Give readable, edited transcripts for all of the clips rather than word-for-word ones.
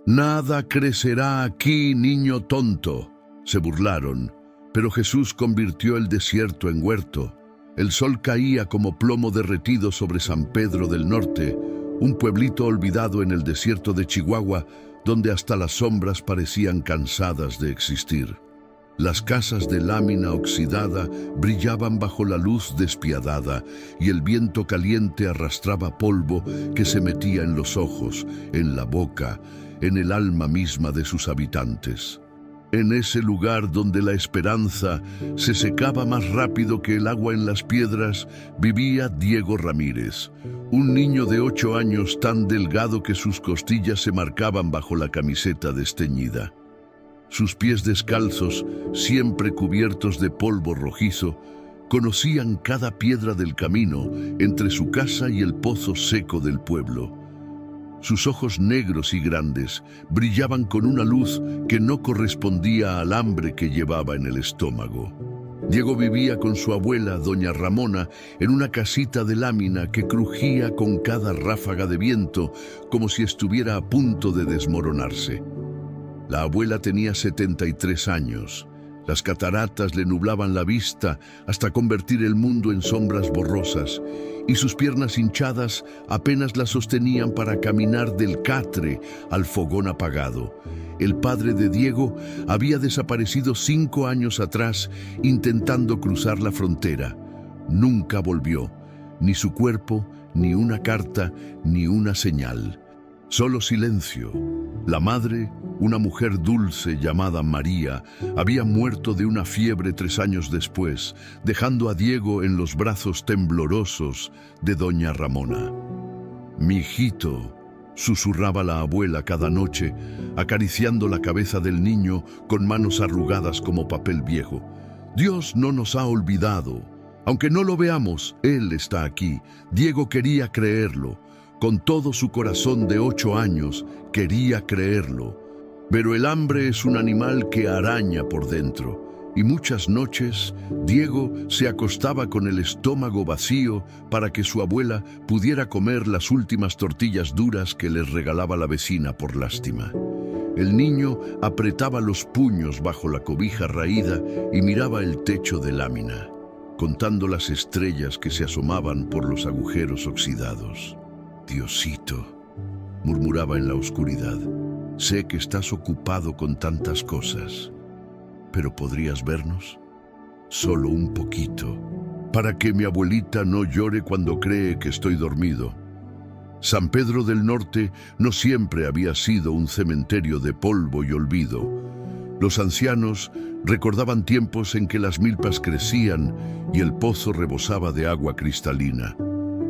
Nada crecerá aquí, niño tonto, se burlaron, pero Jesús convirtió el desierto en huerto. El sol caía como plomo derretido sobre San Pedro del Norte, un pueblito olvidado en el desierto de Chihuahua, donde hasta las sombras parecían cansadas de existir. Las casas de lámina oxidada brillaban bajo la luz despiadada y el viento caliente arrastraba polvo que se metía en los ojos, en la boca, en el alma misma de sus habitantes. En ese lugar donde la esperanza se secaba más rápido que el agua en las piedras, vivía Diego Ramírez, un niño de 8 años tan delgado que sus costillas se marcaban bajo la camiseta desteñida. Sus pies descalzos, siempre cubiertos de polvo rojizo, conocían cada piedra del camino entre su casa y el pozo seco del pueblo. Sus ojos negros y grandes brillaban con una luz que no correspondía al hambre que llevaba en el estómago. Diego vivía con su abuela, doña Ramona, en una casita de lámina que crujía con cada ráfaga de viento, como si estuviera a punto de desmoronarse. La abuela tenía 73 años. Las cataratas le nublaban la vista hasta convertir el mundo en sombras borrosas, y sus piernas hinchadas apenas la sostenían para caminar del catre al fogón apagado. El padre de Diego había desaparecido 5 años atrás intentando cruzar la frontera. Nunca volvió, ni su cuerpo, ni una carta, ni una señal. Solo silencio. La madre, una mujer dulce llamada María, había muerto de una fiebre 3 años después, dejando a Diego en los brazos temblorosos de doña Ramona. «Mi hijito», susurraba la abuela cada noche, acariciando la cabeza del niño con manos arrugadas como papel viejo. «Dios no nos ha olvidado. Aunque no lo veamos, Él está aquí». Diego quería creerlo. Con todo su corazón de 8 años, quería creerlo. Pero el hambre es un animal que araña por dentro, y muchas noches Diego se acostaba con el estómago vacío para que su abuela pudiera comer las últimas tortillas duras que les regalaba la vecina por lástima. El niño apretaba los puños bajo la cobija raída y miraba el techo de lámina, contando las estrellas que se asomaban por los agujeros oxidados. «Diosito», murmuraba en la oscuridad, «sé que estás ocupado con tantas cosas, pero ¿podrías vernos? Solo un poquito, para que mi abuelita no llore cuando cree que estoy dormido». San Pedro del Norte no siempre había sido un cementerio de polvo y olvido. Los ancianos recordaban tiempos en que las milpas crecían y el pozo rebosaba de agua cristalina.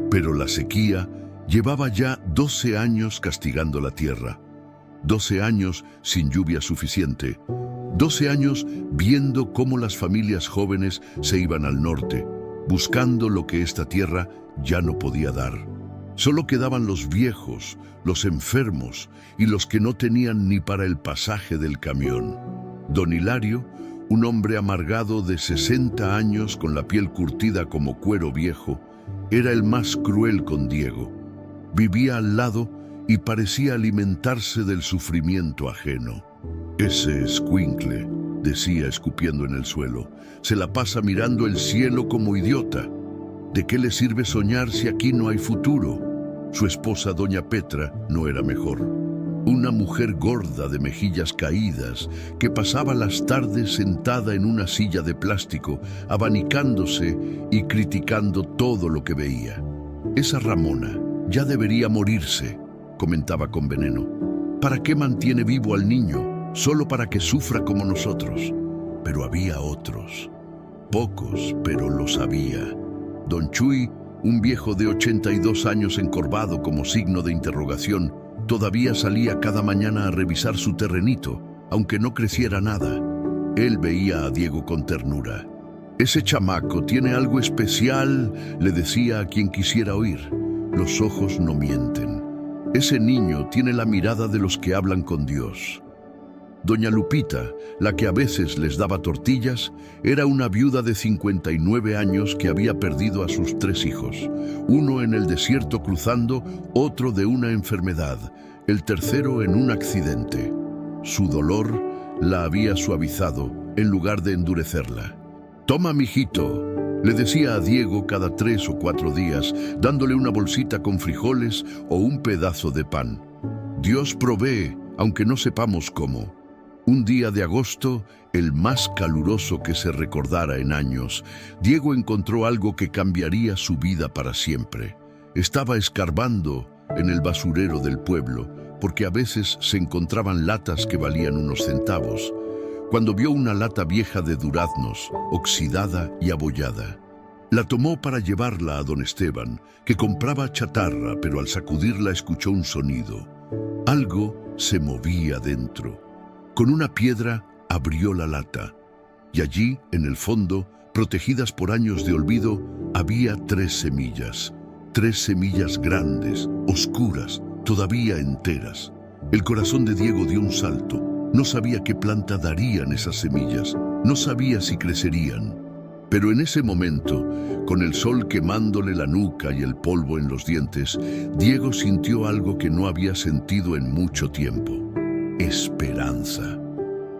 Pero la sequía llevaba ya 12 años castigando la tierra, 12 años sin lluvia suficiente, 12 años viendo cómo las familias jóvenes se iban al norte, buscando lo que esta tierra ya no podía dar. Solo quedaban los viejos, los enfermos y los que no tenían ni para el pasaje del camión. Don Hilario, un hombre amargado de 60 años con la piel curtida como cuero viejo, era el más cruel con Diego. Vivía al lado y parecía alimentarse del sufrimiento ajeno. «Ese escuincle», decía escupiendo en el suelo, «se la pasa mirando el cielo como idiota. ¿De qué le sirve soñar si aquí no hay futuro?». Su esposa, doña Petra, no era mejor. Una mujer gorda de mejillas caídas que pasaba las tardes sentada en una silla de plástico, abanicándose y criticando todo lo que veía. «Esa Ramona ya debería morirse», comentaba con veneno. «¿Para qué mantiene vivo al niño? Solo para que sufra como nosotros». Pero había otros. Pocos, pero los había. Don Chuy, un viejo de 82 años encorvado como signo de interrogación, todavía salía cada mañana a revisar su terrenito, aunque no creciera nada. Él veía a Diego con ternura. «Ese chamaco tiene algo especial», le decía a quien quisiera oír. «Los ojos no mienten. Ese niño tiene la mirada de los que hablan con Dios». Doña Lupita, la que a veces les daba tortillas, era una viuda de 59 años que había perdido a sus 3 hijos, uno en el desierto cruzando, otro de una enfermedad, el tercero en un accidente. Su dolor la había suavizado en lugar de endurecerla. «Toma, mijito», le decía a Diego cada 3 o 4 días, dándole una bolsita con frijoles o un pedazo de pan. Dios provee, aunque no sepamos cómo. Un día de agosto, el más caluroso que se recordara en años, Diego encontró algo que cambiaría su vida para siempre. Estaba escarbando en el basurero del pueblo, porque a veces se encontraban latas que valían unos centavos, cuando vio una lata vieja de duraznos, oxidada y abollada. La tomó para llevarla a don Esteban, que compraba chatarra, pero al sacudirla escuchó un sonido. Algo se movía dentro. Con una piedra abrió la lata, y allí, en el fondo, protegidas por años de olvido, había 3 semillas. 3 semillas grandes, oscuras, todavía enteras. El corazón de Diego dio un salto. No sabía qué planta darían esas semillas, no sabía si crecerían. Pero en ese momento, con el sol quemándole la nuca y el polvo en los dientes, Diego sintió algo que no había sentido en mucho tiempo: esperanza.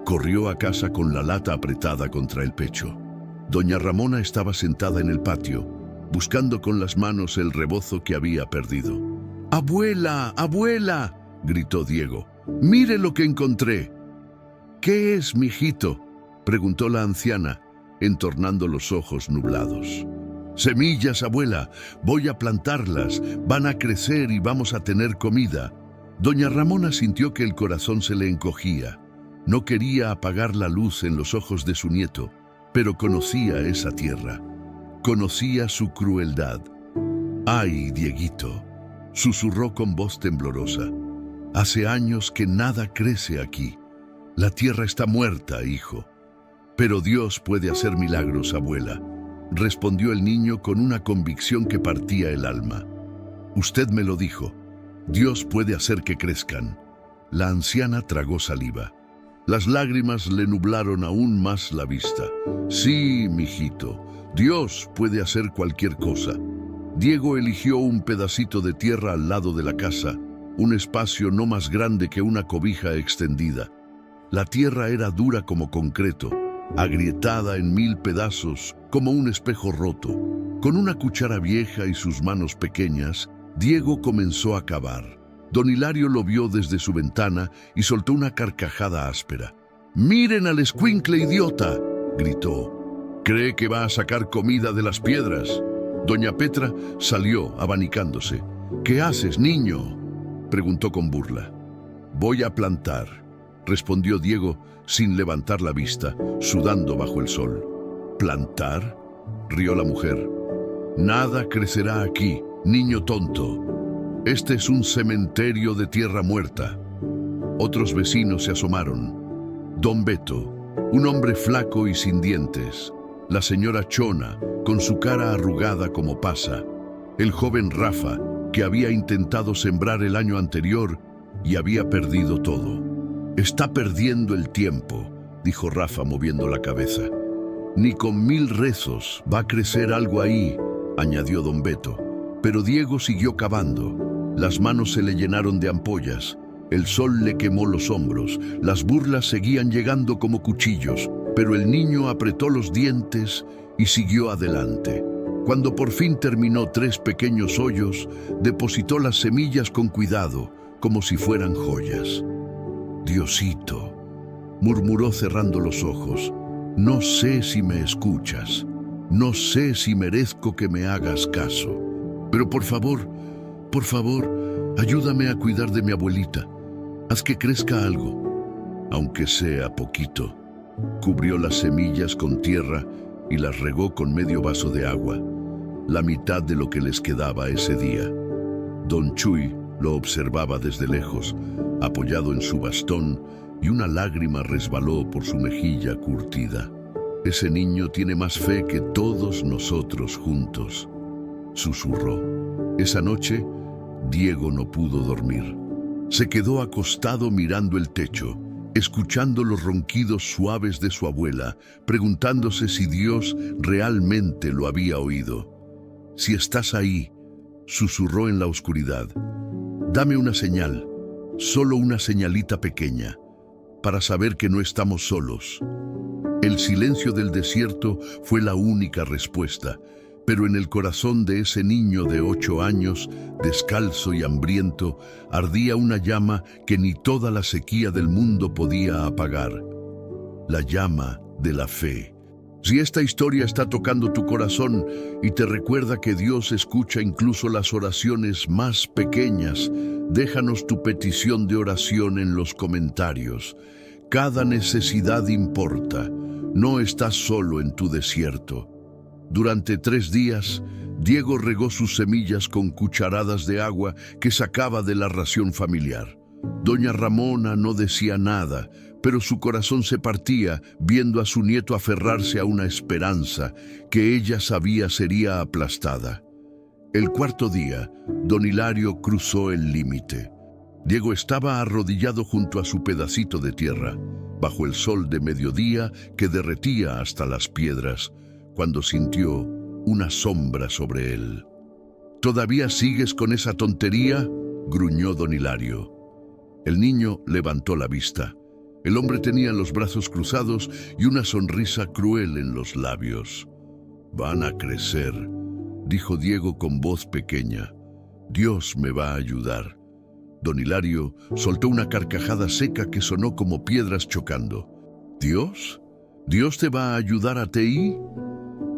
Corrió a casa con la lata apretada contra el pecho. Doña Ramona estaba sentada en el patio, buscando con las manos el rebozo que había perdido. «¡Abuela, abuela!», gritó Diego. «¡Mire lo que encontré!». «¿Qué es, mijito?», preguntó la anciana, entornando los ojos nublados. «Semillas, abuela. Voy a plantarlas. Van a crecer y vamos a tener comida». Doña Ramona sintió que el corazón se le encogía. No quería apagar la luz en los ojos de su nieto, pero conocía esa tierra. Conocía su crueldad. «Ay, Dieguito», susurró con voz temblorosa. «Hace años que nada crece aquí. La tierra está muerta, hijo». «Pero Dios puede hacer milagros, abuela», respondió el niño con una convicción que partía el alma. «Usted me lo dijo. Dios puede hacer que crezcan». La anciana tragó saliva. Las lágrimas le nublaron aún más la vista. «Sí, mijito, Dios puede hacer cualquier cosa». Diego eligió un pedacito de tierra al lado de la casa, un espacio no más grande que una cobija extendida. La tierra era dura como concreto, agrietada en 1000 pedazos, como un espejo roto. Con una cuchara vieja y sus manos pequeñas, Diego comenzó a cavar. Don Hilario lo vio desde su ventana y soltó una carcajada áspera. «¡Miren al escuincle idiota!», gritó. «Cree que va a sacar comida de las piedras». Doña Petra salió abanicándose. «¿Qué haces, niño?», preguntó con burla. «Voy a plantar», respondió Diego sin levantar la vista, sudando bajo el sol. «¿Plantar?», rió la mujer. «Nada crecerá aquí, niño tonto. Este es un cementerio de tierra muerta». Otros vecinos se asomaron. Don Beto, un hombre flaco y sin dientes. La señora Chona, con su cara arrugada como pasa. El joven Rafa, que había intentado sembrar el año anterior y había perdido todo. «Está perdiendo el tiempo», dijo Rafa moviendo la cabeza. «Ni con 1000 rezos va a crecer algo ahí», añadió don Beto. Pero Diego siguió cavando. Las manos se le llenaron de ampollas. El sol le quemó los hombros. Las burlas seguían llegando como cuchillos, pero el niño apretó los dientes y siguió adelante. Cuando por fin terminó 3 pequeños hoyos, depositó las semillas con cuidado, como si fueran joyas. «Diosito», murmuró cerrando los ojos, «no sé si me escuchas, no sé si merezco que me hagas caso, pero por favor, ayúdame a cuidar de mi abuelita. Haz que crezca algo, aunque sea poquito». Cubrió las semillas con tierra y las regó con medio vaso de agua, la mitad de lo que les quedaba ese día. Don Chuy lo observaba desde lejos, apoyado en su bastón, y una lágrima resbaló por su mejilla curtida. «Ese niño tiene más fe que todos nosotros juntos», susurró. Esa noche, Diego no pudo dormir. Se quedó acostado mirando el techo, escuchando los ronquidos suaves de su abuela, preguntándose si Dios realmente lo había oído. «Si estás ahí», susurró en la oscuridad, «dame una señal. solo una señalita pequeña, para saber que no estamos solos. El silencio del desierto fue la única respuesta, pero en el corazón de ese niño de 8 años, descalzo y hambriento, ardía una llama que ni toda la sequía del mundo podía apagar. La llama de la fe. Si esta historia está tocando tu corazón y te recuerda que Dios escucha incluso las oraciones más pequeñas, déjanos tu petición de oración en los comentarios. Cada necesidad importa. No estás solo en tu desierto. Durante 3 días, Diego regó sus semillas con cucharadas de agua que sacaba de la ración familiar. Doña Ramona no decía nada, pero su corazón se partía viendo a su nieto aferrarse a una esperanza que ella sabía sería aplastada. El 4.º día, don Hilario cruzó el límite. Diego estaba arrodillado junto a su pedacito de tierra, bajo el sol de mediodía que derretía hasta las piedras, cuando sintió una sombra sobre él. ¿Todavía sigues con esa tontería?, gruñó don Hilario. El niño levantó la vista. El hombre tenía los brazos cruzados y una sonrisa cruel en los labios. «Van a crecer», dijo Diego con voz pequeña. «Dios me va a ayudar». Don Hilario soltó una carcajada seca que sonó como piedras chocando. «¿Dios? ¿Dios te va a ayudar a ti?»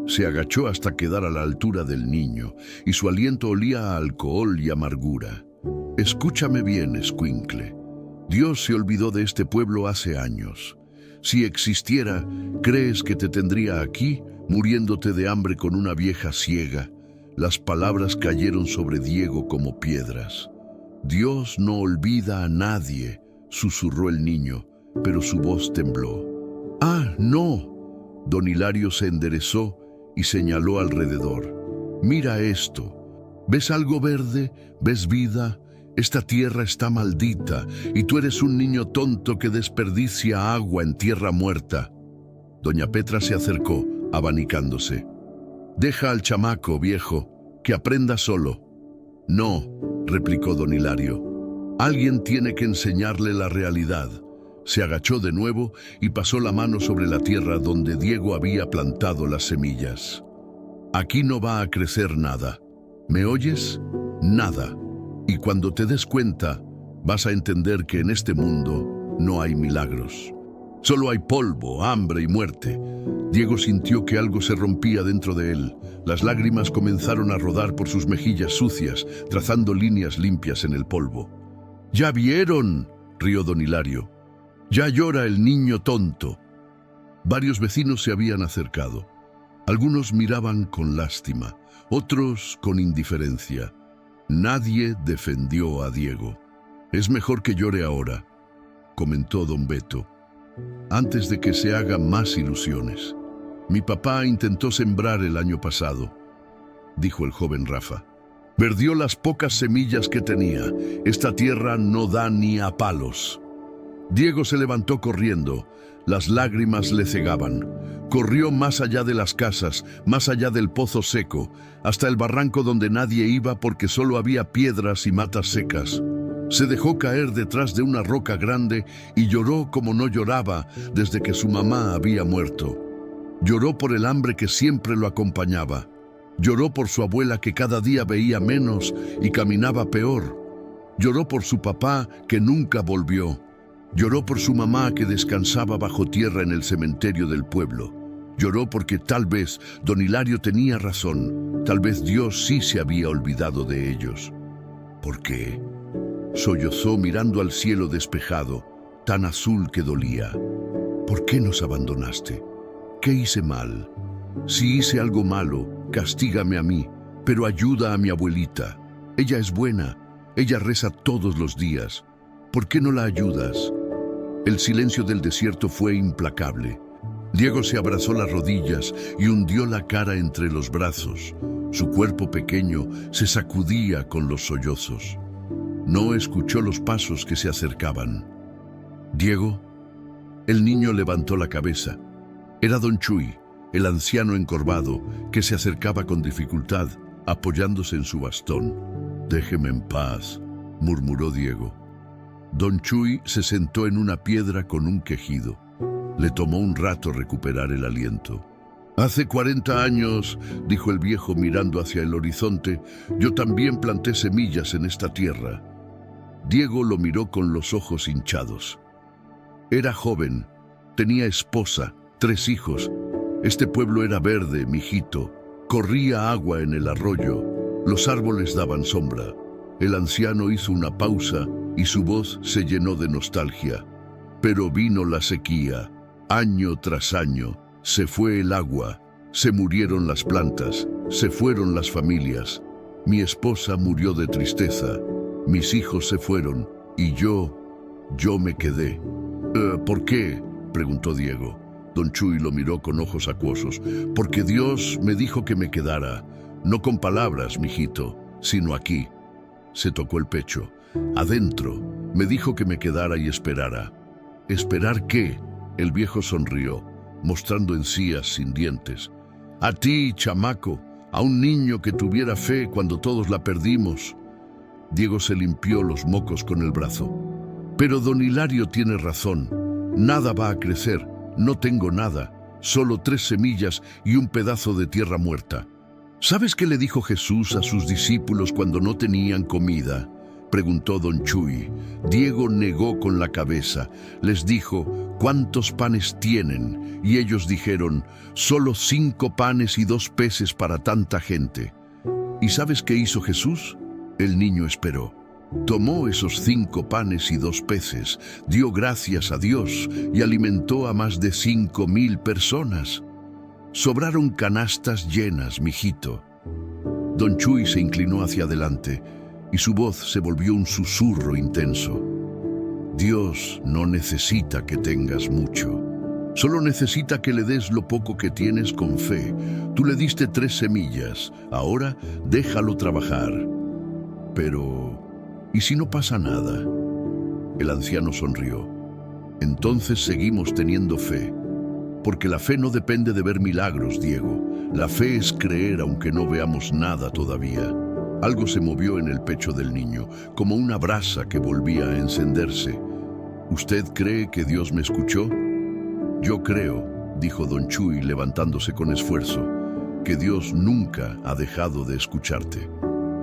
Se agachó hasta quedar a la altura del niño, y su aliento olía a alcohol y amargura. «Escúchame bien, escuincle. Dios se olvidó de este pueblo hace años. Si existiera, ¿crees que te tendría aquí, muriéndote de hambre con una vieja ciega?» Las palabras cayeron sobre Diego como piedras. «Dios no olvida a nadie», susurró el niño, pero su voz tembló. «¡Ah, no!» Don Hilario se enderezó y señaló alrededor. «Mira esto. ¿Ves algo verde? ¿Ves vida? Esta tierra está maldita y tú eres un niño tonto que desperdicia agua en tierra muerta». Doña Petra se acercó, abanicándose. «Deja al chamaco, viejo, que aprenda solo». «No», replicó don Hilario. «Alguien tiene que enseñarle la realidad». Se agachó de nuevo y pasó la mano sobre la tierra donde Diego había plantado las semillas. «Aquí no va a crecer nada. ¿Me oyes? Nada. Y cuando te des cuenta, vas a entender que en este mundo no hay milagros. Solo hay polvo, hambre y muerte». Diego sintió que algo se rompía dentro de él. Las lágrimas comenzaron a rodar por sus mejillas sucias, trazando líneas limpias en el polvo. «¿Ya vieron?», rió don Hilario. «Ya llora el niño tonto». Varios vecinos se habían acercado. Algunos miraban con lástima, otros con indiferencia. Nadie defendió a Diego. «Es mejor que llore ahora», comentó don Beto, «antes de que se hagan más ilusiones. Mi papá intentó sembrar el año pasado», dijo el joven Rafa. «Perdió las pocas semillas que tenía. Esta tierra no da ni a palos». Diego se levantó corriendo. Las lágrimas le cegaban. Corrió más allá de las casas, más allá del pozo seco, hasta el barranco donde nadie iba porque solo había piedras y matas secas. Se dejó caer detrás de una roca grande y lloró como no lloraba desde que su mamá había muerto. Lloró por el hambre que siempre lo acompañaba. Lloró por su abuela que cada día veía menos y caminaba peor. Lloró por su papá que nunca volvió. Lloró por su mamá que descansaba bajo tierra en el cementerio del pueblo. Lloró porque tal vez don Hilario tenía razón. Tal vez Dios sí se había olvidado de ellos. ¿Por qué? Sollozó mirando al cielo despejado, tan azul que dolía. ¿Por qué nos abandonaste? ¿Qué hice mal? Si hice algo malo, castígame a mí, pero ayuda a mi abuelita. Ella es buena, ella reza todos los días. ¿Por qué no la ayudas? El silencio del desierto fue implacable. Diego se abrazó las rodillas y hundió la cara entre los brazos. Su cuerpo pequeño se sacudía con los sollozos. No escuchó los pasos que se acercaban. «¿Diego?» El niño levantó la cabeza. Era don Chuy, el anciano encorvado, que se acercaba con dificultad, apoyándose en su bastón. «Déjeme en paz», murmuró Diego. Don Chuy se sentó en una piedra con un quejido. Le tomó un rato recuperar el aliento. «Hace 40 años», dijo el viejo mirando hacia el horizonte, «yo también planté semillas en esta tierra». Diego lo miró con los ojos hinchados. Era joven, tenía esposa, 3 hijos. Este pueblo era verde, mijito. Corría agua en el arroyo. Los árboles daban sombra. El anciano hizo una pausa y su voz se llenó de nostalgia. Pero vino la sequía. Año tras año, se fue el agua, se murieron las plantas, se fueron las familias. Mi esposa murió de tristeza, mis hijos se fueron y yo me quedé. ¿Por qué?, preguntó Diego. Don Chuy lo miró con ojos acuosos. Porque Dios me dijo que me quedara, no con palabras, mijito, sino aquí. Se tocó el pecho. Adentro, me dijo que me quedara y esperara. ¿Esperar qué?, el viejo sonrió, mostrando encías sin dientes. A ti, chamaco, a un niño que tuviera fe cuando todos la perdimos. Diego se limpió los mocos con el brazo. Pero don Hilario tiene razón. Nada va a crecer, no tengo nada, solo 3 semillas y un pedazo de tierra muerta. ¿Sabes qué le dijo Jesús a sus discípulos cuando no tenían comida?, preguntó don Chuy. Diego negó con la cabeza. Les dijo, ¿cuántos panes tienen? Y ellos dijeron, solo 5 panes y 2 peces para tanta gente. ¿Y sabes qué hizo Jesús? El niño esperó. Tomó esos 5 panes y 2 peces, dio gracias a Dios y alimentó a más de 5,000 personas. Sobraron canastas llenas, mijito. Don Chuy se inclinó hacia adelante y su voz se volvió un susurro intenso. Dios no necesita que tengas mucho. Solo necesita que le des lo poco que tienes con fe. Tú le diste 3 semillas, ahora déjalo trabajar. Pero, ¿y si no pasa nada? El anciano sonrió. Entonces seguimos teniendo fe. Porque la fe no depende de ver milagros, Diego. La fe es creer aunque no veamos nada todavía. Algo se movió en el pecho del niño, como una brasa que volvía a encenderse. ¿Usted cree que Dios me escuchó? Yo creo, dijo don Chuy levantándose con esfuerzo, que Dios nunca ha dejado de escucharte.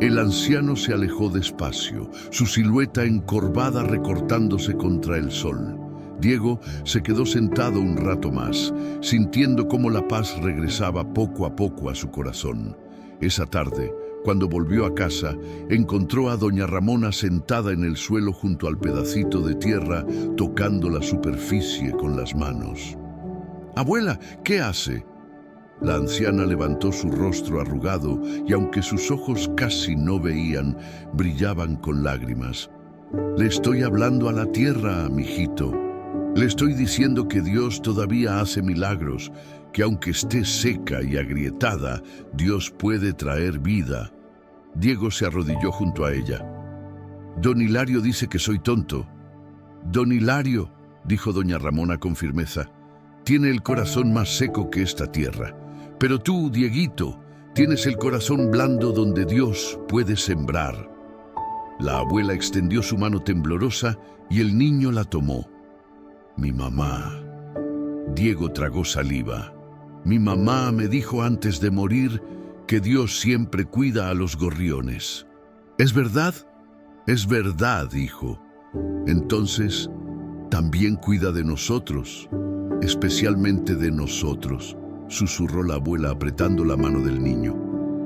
El anciano se alejó despacio, su silueta encorvada recortándose contra el sol. Diego se quedó sentado un rato más, sintiendo cómo la paz regresaba poco a poco a su corazón. Esa tarde, cuando volvió a casa, encontró a doña Ramona sentada en el suelo junto al pedacito de tierra, tocando la superficie con las manos. «Abuela, ¿qué hace?». La anciana levantó su rostro arrugado y aunque sus ojos casi no veían, brillaban con lágrimas. «Le estoy hablando a la tierra, mijito. Le estoy diciendo que Dios todavía hace milagros, que aunque esté seca y agrietada, Dios puede traer vida». Diego se arrodilló junto a ella. «Don Hilario dice que soy tonto». «Don Hilario», dijo doña Ramona con firmeza, «tiene el corazón más seco que esta tierra. Pero tú, Dieguito, tienes el corazón blando donde Dios puede sembrar». La abuela extendió su mano temblorosa y el niño la tomó. «Mi mamá». Diego tragó saliva. «Mi mamá me dijo antes de morir que Dios siempre cuida a los gorriones». «¿Es verdad?». «Es verdad, hijo. Entonces, también cuida de nosotros, especialmente de nosotros», susurró la abuela apretando la mano del niño,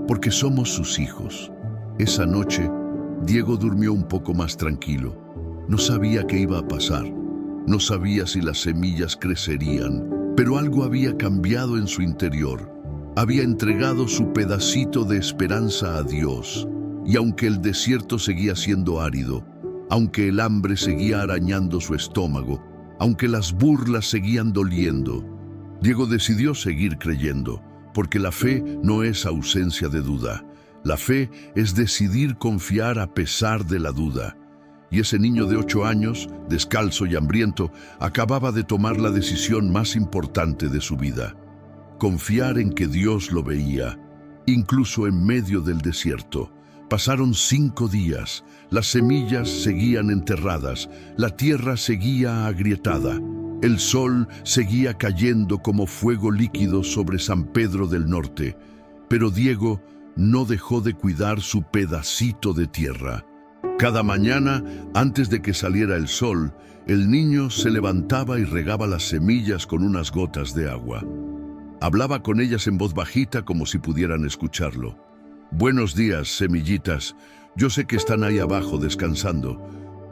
«porque somos sus hijos». Esa noche, Diego durmió un poco más tranquilo. No sabía qué iba a pasar. No sabía si las semillas crecerían, pero algo había cambiado en su interior. Había entregado su pedacito de esperanza a Dios, y aunque el desierto seguía siendo árido, aunque el hambre seguía arañando su estómago, aunque las burlas seguían doliendo, Diego decidió seguir creyendo, porque la fe no es ausencia de duda. La fe es decidir confiar a pesar de la duda. Y ese niño de 8 años, descalzo y hambriento, acababa de tomar la decisión más importante de su vida. Confiar en que Dios lo veía, incluso en medio del desierto. Pasaron 5 días, las semillas seguían enterradas, la tierra seguía agrietada, el sol seguía cayendo como fuego líquido sobre San Pedro del Norte, pero Diego no dejó de cuidar su pedacito de tierra. Cada mañana, antes de que saliera el sol, el niño se levantaba y regaba las semillas con unas gotas de agua. Hablaba con ellas en voz bajita como si pudieran escucharlo. Buenos días, semillitas. Yo sé que están ahí abajo descansando.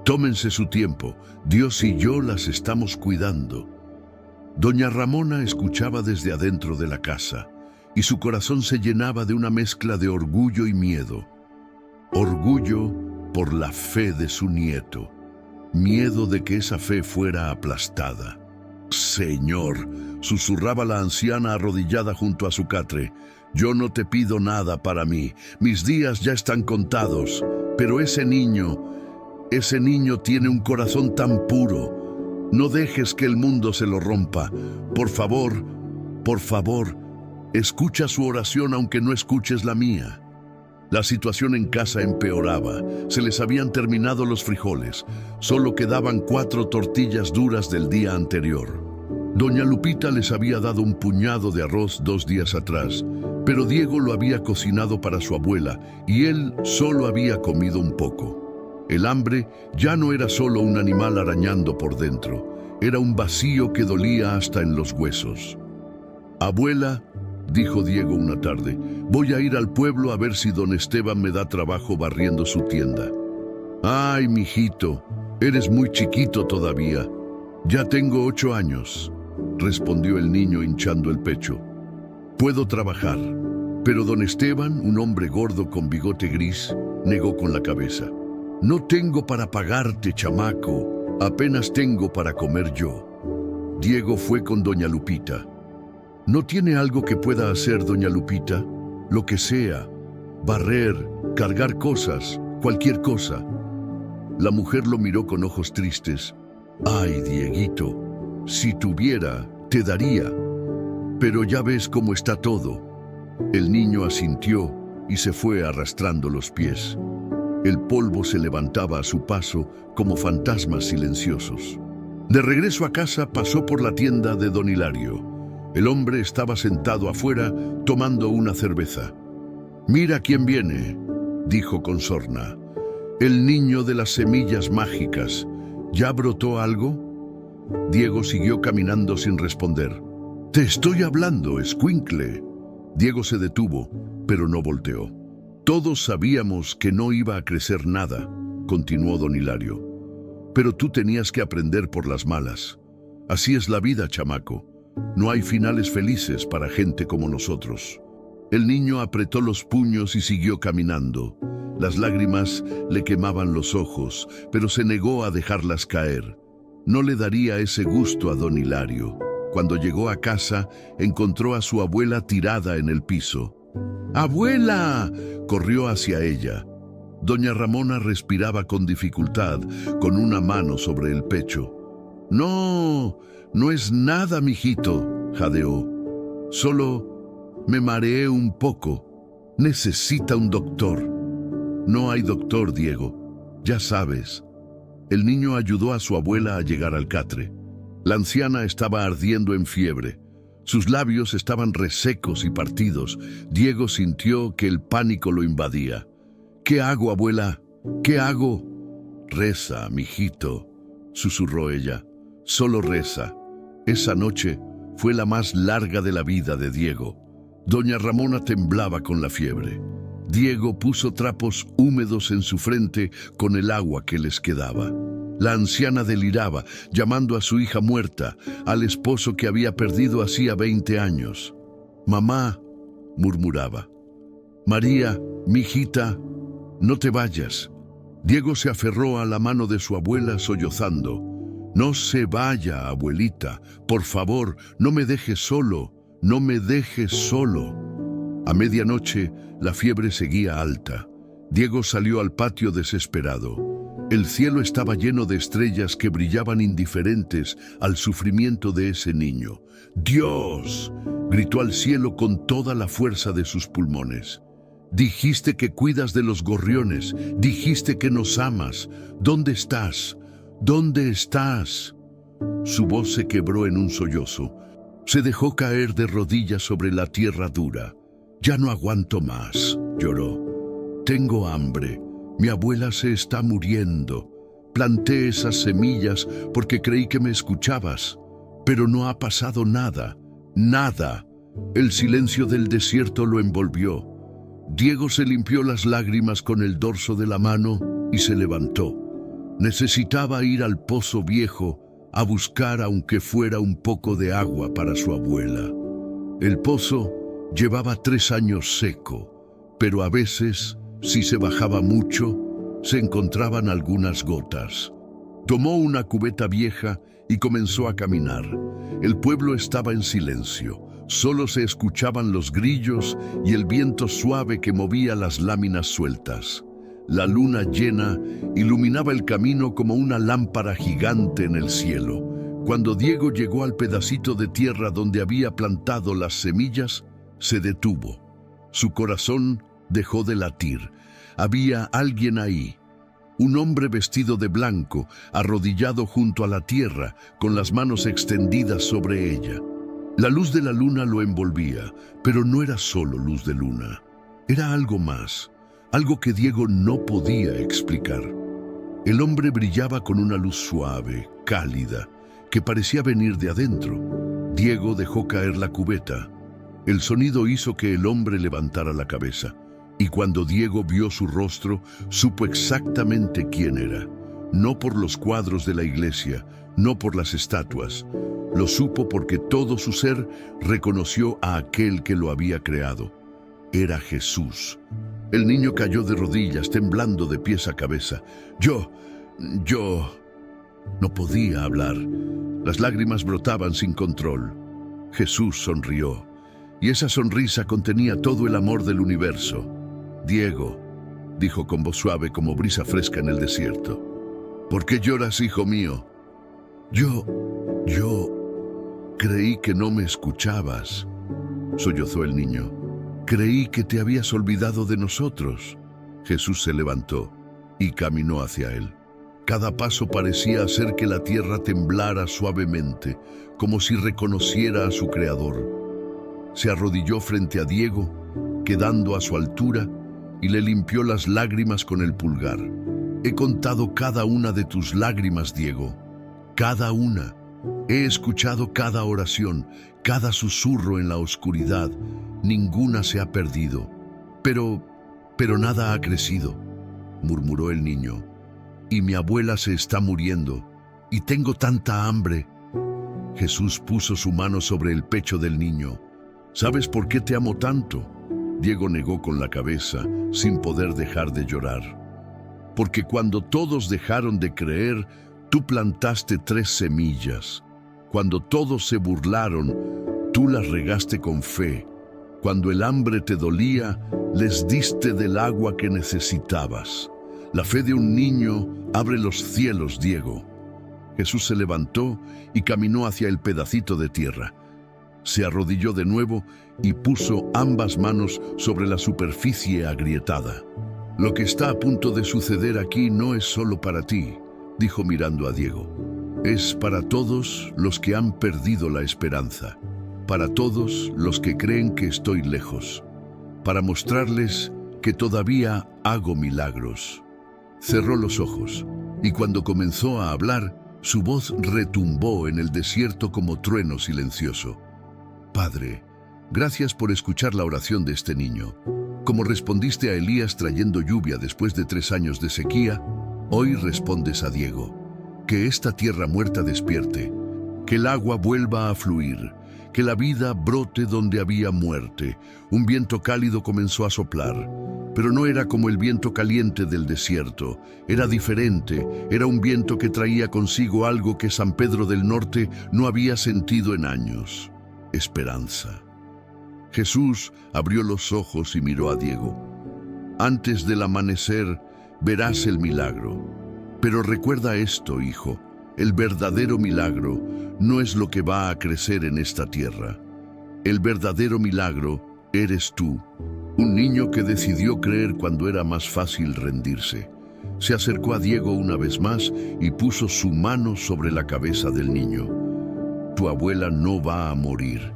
Tómense su tiempo. Dios y yo las estamos cuidando. Doña Ramona escuchaba desde adentro de la casa y su corazón se llenaba de una mezcla de orgullo y miedo. Orgullo por la fe de su nieto. Miedo de que esa fe fuera aplastada. Señor, susurraba la anciana arrodillada junto a su catre, yo no te pido nada para mí, mis días ya están contados, pero ese niño tiene un corazón tan puro. No dejes que el mundo se lo rompa. Por favor, escucha su oración aunque no escuches la mía. La situación en casa empeoraba. Se les habían terminado los frijoles. Solo quedaban 4 tortillas duras del día anterior. Doña Lupita les había dado un puñado de arroz 2 días atrás, pero Diego lo había cocinado para su abuela y él solo había comido un poco. El hambre ya no era solo un animal arañando por dentro, era un vacío que dolía hasta en los huesos. Abuela, dijo Diego una tarde, voy a ir al pueblo a ver si don Esteban me da trabajo barriendo su tienda. Ay, mijito, eres muy chiquito todavía. Ya tengo 8 años, respondió el niño hinchando el pecho. Puedo trabajar, pero don Esteban, un hombre gordo con bigote gris, negó con la cabeza. No tengo para pagarte, chamaco, apenas tengo para comer yo. Diego fue con doña Lupita. ¿No tiene algo que pueda hacer, doña Lupita? Lo que sea, barrer, cargar cosas, cualquier cosa. La mujer lo miró con ojos tristes. Ay, Dieguito, si tuviera, te daría. Pero ya ves cómo está todo. El niño asintió y se fue arrastrando los pies. El polvo se levantaba a su paso como fantasmas silenciosos. De regreso a casa pasó por la tienda de don Hilario. El hombre estaba sentado afuera tomando una cerveza. Mira quién viene, dijo con sorna. El niño de las semillas mágicas. ¿Ya brotó algo? Diego siguió caminando sin responder. Te estoy hablando, escuincle. Diego se detuvo, pero no volteó. Todos sabíamos que no iba a crecer nada, continuó don Hilario. Pero tú tenías que aprender por las malas. Así es la vida, chamaco. No hay finales felices para gente como nosotros. El niño apretó los puños y siguió caminando. Las lágrimas le quemaban los ojos, pero se negó a dejarlas caer. No le daría ese gusto a don Hilario. Cuando llegó a casa, encontró a su abuela tirada en el piso. ¡Abuela!, corrió hacia ella. Doña Ramona respiraba con dificultad, con una mano sobre el pecho. No es nada, mijito, jadeó. Solo me mareé un poco. Necesita un doctor. No hay doctor, Diego. Ya sabes. El niño ayudó a su abuela a llegar al catre. La anciana estaba ardiendo en fiebre. Sus labios estaban resecos y partidos. Diego sintió que el pánico lo invadía. ¿Qué hago, abuela? ¿Qué hago? Reza, mijito, susurró ella. Solo reza. Esa noche fue la más larga de la vida de Diego. Doña Ramona temblaba con la fiebre. Diego puso trapos húmedos en su frente con el agua que les quedaba. La anciana deliraba, llamando a su hija muerta, al esposo que había perdido hacía 20 años. Mamá, murmuraba. María, mijita, no te vayas. Diego se aferró a la mano de su abuela sollozando. No se vaya, abuelita. Por favor, no me dejes solo. No me dejes solo. A medianoche, la fiebre seguía alta. Diego salió al patio desesperado. El cielo estaba lleno de estrellas que brillaban indiferentes al sufrimiento de ese niño. ¡Dios!, gritó al cielo con toda la fuerza de sus pulmones. Dijiste que cuidas de los gorriones, dijiste que nos amas. ¿Dónde estás? ¿Dónde estás? Su voz se quebró en un sollozo. Se dejó caer de rodillas sobre la tierra dura. Ya no aguanto más, lloró. Tengo hambre. Mi abuela se está muriendo. Planté esas semillas porque creí que me escuchabas, pero no ha pasado nada, nada. El silencio del desierto lo envolvió. Diego se limpió las lágrimas con el dorso de la mano y se levantó. Necesitaba ir al pozo viejo a buscar aunque fuera un poco de agua para su abuela. El pozo llevaba 3 años seco, pero a veces, si se bajaba mucho, se encontraban algunas gotas. Tomó una cubeta vieja y comenzó a caminar. El pueblo estaba en silencio. Solo se escuchaban los grillos y el viento suave que movía las láminas sueltas. La luna llena iluminaba el camino como una lámpara gigante en el cielo. Cuando Diego llegó al pedacito de tierra donde había plantado las semillas, se detuvo. Su corazón dejó de latir. Había alguien ahí. Un hombre vestido de blanco, arrodillado junto a la tierra, con las manos extendidas sobre ella. La luz de la luna lo envolvía, pero no era solo luz de luna. Era algo más, algo que Diego no podía explicar. El hombre brillaba con una luz suave, cálida, que parecía venir de adentro. Diego dejó caer la cubeta. El sonido hizo que el hombre levantara la cabeza, y cuando Diego vio su rostro, supo exactamente quién era. No por los cuadros de la iglesia, no por las estatuas. Lo supo porque todo su ser reconoció a aquel que lo había creado. Era Jesús. El niño cayó de rodillas, temblando de pies a cabeza. Yo no podía hablar. Las lágrimas brotaban sin control. Jesús sonrió, y esa sonrisa contenía todo el amor del universo. Diego, dijo con voz suave como brisa fresca en el desierto. ¿Por qué lloras, hijo mío? Yo creí que no me escuchabas, sollozó el niño. Creí que te habías olvidado de nosotros. Jesús se levantó y caminó hacia él. Cada paso parecía hacer que la tierra temblara suavemente, como si reconociera a su creador. Se arrodilló frente a Diego, quedando a su altura, y le limpió las lágrimas con el pulgar. He contado cada una de tus lágrimas, Diego. Cada una. He escuchado cada oración, cada susurro en la oscuridad. Ninguna se ha perdido. Pero nada ha crecido, murmuró el niño. Y mi abuela se está muriendo, y tengo tanta hambre. Jesús puso su mano sobre el pecho del niño. ¿Sabes por qué te amo tanto? Diego negó con la cabeza, sin poder dejar de llorar. Porque cuando todos dejaron de creer, tú plantaste 3 semillas. Cuando todos se burlaron, tú las regaste con fe. Cuando el hambre te dolía, les diste del agua que necesitabas. La fe de un niño abre los cielos, Diego. Jesús se levantó y caminó hacia el pedacito de tierra. Se arrodilló de nuevo y puso ambas manos sobre la superficie agrietada. Lo que está a punto de suceder aquí no es solo para ti, dijo mirando a Diego. Es para todos los que han perdido la esperanza, para todos los que creen que estoy lejos, para mostrarles que todavía hago milagros. Cerró los ojos y cuando comenzó a hablar, su voz retumbó en el desierto como trueno silencioso. Padre, gracias por escuchar la oración de este niño. Como respondiste a Elías trayendo lluvia después de 3 años de sequía, hoy respondes a Diego. Que esta tierra muerta despierte, que el agua vuelva a fluir, que la vida brote donde había muerte. Un viento cálido comenzó a soplar, pero no era como el viento caliente del desierto. Era diferente, era un viento que traía consigo algo que San Pedro del Norte no había sentido en años. Esperanza. Jesús abrió los ojos y miró a Diego. Antes del amanecer verás el milagro. Pero recuerda esto, hijo, el verdadero milagro no es lo que va a crecer en esta tierra. El verdadero milagro eres tú. Un niño que decidió creer cuando era más fácil rendirse. Se acercó a Diego una vez más y puso su mano sobre la cabeza del niño. Tu abuela no va a morir,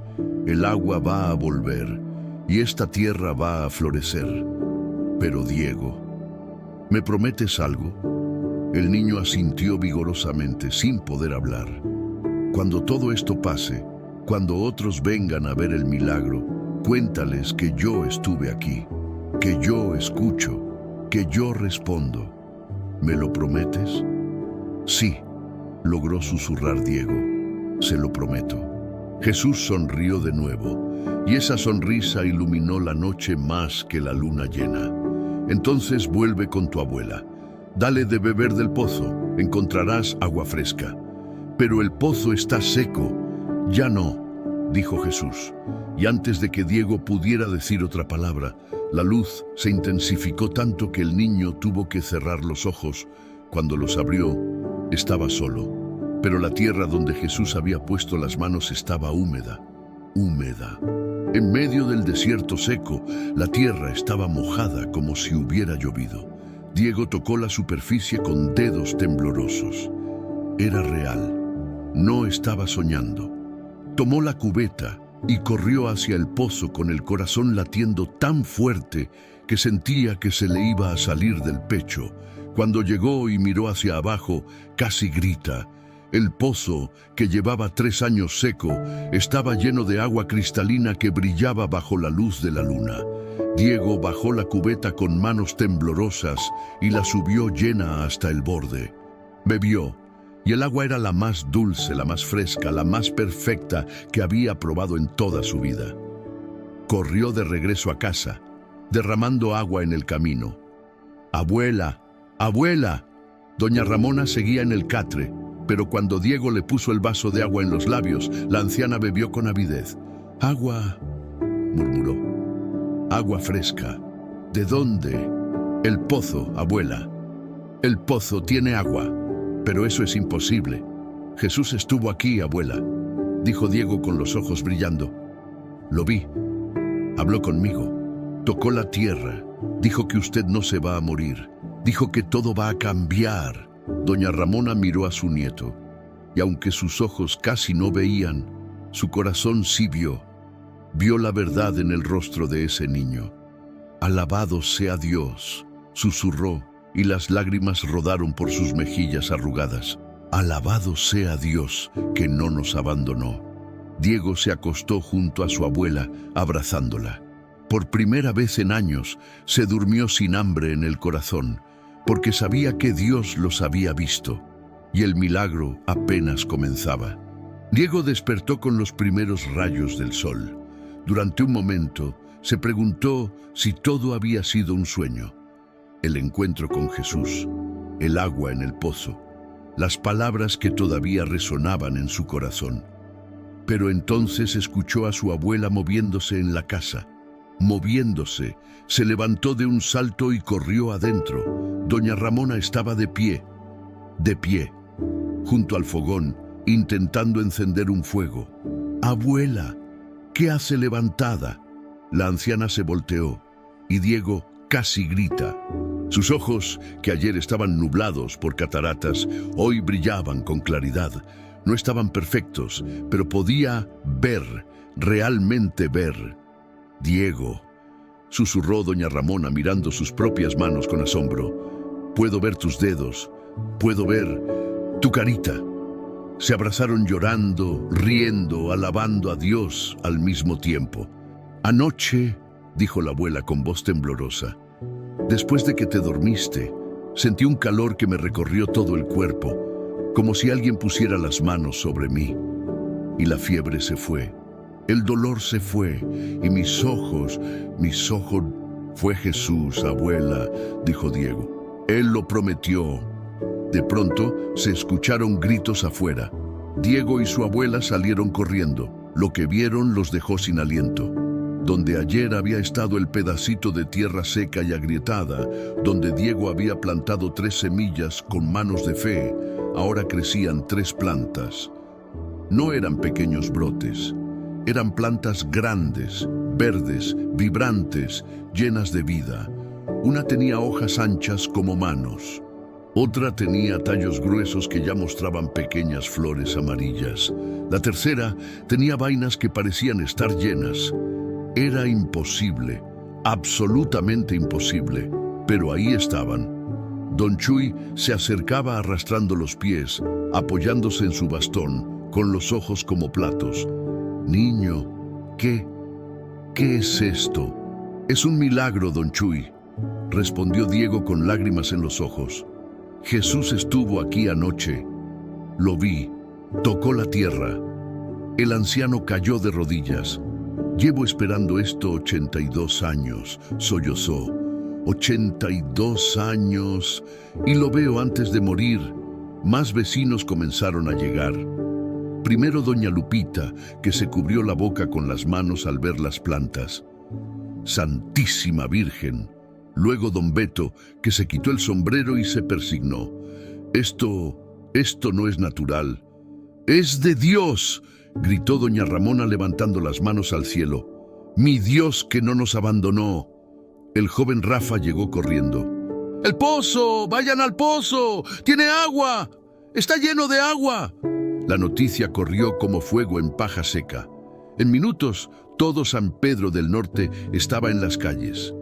el agua va a volver y esta tierra va a florecer. Pero Diego, ¿me prometes algo? El niño asintió vigorosamente, sin poder hablar. Cuando todo esto pase, cuando otros vengan a ver el milagro, cuéntales que yo estuve aquí, que yo escucho, que yo respondo. ¿Me lo prometes? Sí, logró susurrar Diego. Se lo prometo. Jesús sonrió de nuevo, y esa sonrisa iluminó la noche más que la luna llena. Entonces vuelve con tu abuela. Dale de beber del pozo, encontrarás agua fresca. Pero el pozo está seco. Ya no, dijo Jesús. Y antes de que Diego pudiera decir otra palabra, la luz se intensificó tanto que el niño tuvo que cerrar los ojos. Cuando los abrió, estaba solo. Pero la tierra donde Jesús había puesto las manos estaba húmeda, húmeda. En medio del desierto seco, la tierra estaba mojada como si hubiera llovido. Diego tocó la superficie con dedos temblorosos. Era real, no estaba soñando. Tomó la cubeta y corrió hacia el pozo con el corazón latiendo tan fuerte que sentía que se le iba a salir del pecho. Cuando llegó y miró hacia abajo, casi grita. El pozo, que llevaba 3 años seco, estaba lleno de agua cristalina que brillaba bajo la luz de la luna. Diego bajó la cubeta con manos temblorosas y la subió llena hasta el borde. Bebió, y el agua era la más dulce, la más fresca, la más perfecta que había probado en toda su vida. Corrió de regreso a casa, derramando agua en el camino. ¡Abuela! ¡Abuela! Doña Ramona seguía en el catre. Pero cuando Diego le puso el vaso de agua en los labios, la anciana bebió con avidez. «Agua», murmuró. «Agua fresca. ¿De dónde?» «El pozo, abuela». «El pozo tiene agua, pero eso es imposible». «Jesús estuvo aquí, abuela», dijo Diego con los ojos brillando. «Lo vi. Habló conmigo. Tocó la tierra. Dijo que usted no se va a morir. Dijo que todo va a cambiar». Doña Ramona miró a su nieto, y aunque sus ojos casi no veían, su corazón sí vio. Vio la verdad en el rostro de ese niño. «Alabado sea Dios», susurró, y las lágrimas rodaron por sus mejillas arrugadas. «Alabado sea Dios, que no nos abandonó». Diego se acostó junto a su abuela, abrazándola. Por primera vez en años, se durmió sin hambre en el corazón, porque sabía que Dios los había visto, y el milagro apenas comenzaba. Diego despertó con los primeros rayos del sol. Durante un momento, se preguntó si todo había sido un sueño. El encuentro con Jesús, el agua en el pozo, las palabras que todavía resonaban en su corazón. Pero entonces escuchó a su abuela moviéndose en la casa. Moviéndose, se levantó de un salto y corrió adentro. Doña Ramona estaba de pie, junto al fogón, intentando encender un fuego. «Abuela, ¿qué hace levantada?» La anciana se volteó, y Diego casi grita. Sus ojos, que ayer estaban nublados por cataratas, hoy brillaban con claridad. No estaban perfectos, pero podía ver, realmente ver. «Diego», susurró doña Ramona mirando sus propias manos con asombro. «Puedo ver tus dedos, puedo ver tu carita». Se abrazaron llorando, riendo, alabando a Dios al mismo tiempo. «Anoche», dijo la abuela con voz temblorosa, «después de que te dormiste, sentí un calor que me recorrió todo el cuerpo, como si alguien pusiera las manos sobre mí. Y la fiebre se fue. El dolor se fue, y mis ojos... Fue Jesús, abuela», dijo Diego. «Él lo prometió». De pronto se escucharon gritos afuera. Diego y su abuela salieron corriendo. Lo que vieron los dejó sin aliento. Donde ayer había estado el pedacito de tierra seca y agrietada, donde Diego había plantado 3 semillas con manos de fe, ahora crecían 3 plantas. No eran pequeños brotes. Eran plantas grandes, verdes, vibrantes, llenas de vida. Una tenía hojas anchas como manos. Otra tenía tallos gruesos que ya mostraban pequeñas flores amarillas. La tercera tenía vainas que parecían estar llenas. Era imposible, absolutamente imposible, pero ahí estaban. Don Chuy se acercaba arrastrando los pies, apoyándose en su bastón, con los ojos como platos. «Niño, ¿qué es esto?» «Es un milagro, don Chuy», respondió Diego con lágrimas en los ojos. «Jesús estuvo aquí anoche. Lo vi, tocó la tierra». El anciano cayó de rodillas. «Llevo esperando esto 82 años», sollozó. 82 años, y lo veo antes de morir. Más vecinos comenzaron a llegar. Primero doña Lupita, que se cubrió la boca con las manos al ver las plantas. «Santísima Virgen». Luego don Beto, que se quitó el sombrero y se persignó. Esto no es natural. «¡Es de Dios!», gritó doña Ramona levantando las manos al cielo. «Mi Dios que no nos abandonó». El joven Rafa llegó corriendo. «¡El pozo! ¡Vayan al pozo! ¡Tiene agua! ¡Está lleno de agua!». La noticia corrió como fuego en paja seca. En minutos, todo San Pedro del Norte estaba en las calles.